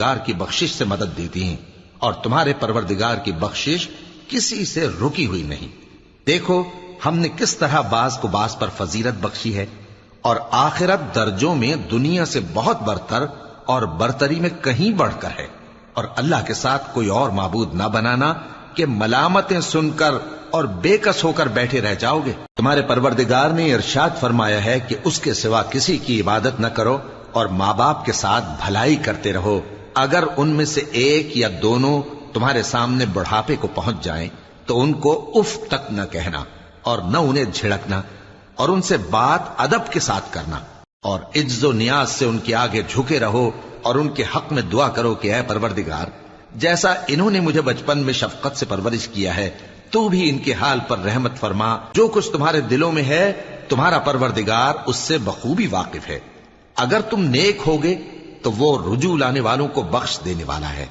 کی بخشش سے مدد دیتی ہیں، اور تمہارے پروردگار کی بخشش کسی سے رکی ہوئی نہیں۔ دیکھو ہم نے کس طرح بعض کو بعض پر فضیلت بخشی ہے، اور آخرت درجوں میں دنیا سے بہت برتر اور برتری میں کہیں بڑھ کر ہے، اور اللہ کے ساتھ کوئی اور معبود نہ بنانا کہ ملامتیں سن کر اور بے کس ہو کر بیٹھے رہ جاؤ گے۔ تمہارے پروردگار نے ارشاد فرمایا ہے کہ اس کے سوا کسی کی عبادت نہ کرو، اور ماں باپ کے ساتھ بھلائی کرتے رہو، اگر ان میں سے ایک یا دونوں تمہارے سامنے بڑھاپے کو پہنچ جائیں تو ان کو اف تک نہ کہنا، اور نہ انہیں جھڑکنا، اور ان سے بات ادب کے ساتھ کرنا، اور عجز و نیاز سے ان کے آگے جھکے رہو، اور ان کے حق میں دعا کرو کہ اے پروردگار، جیسا انہوں نے مجھے بچپن میں شفقت سے پرورش کیا ہے، تو بھی ان کے حال پر رحمت فرما۔ جو کچھ تمہارے دلوں میں ہے تمہارا پروردگار اس سے بخوبی واقف ہے۔ اگر تم نیک ہوگے تو وہ رجوع لانے والوں کو بخش دینے والا ہے۔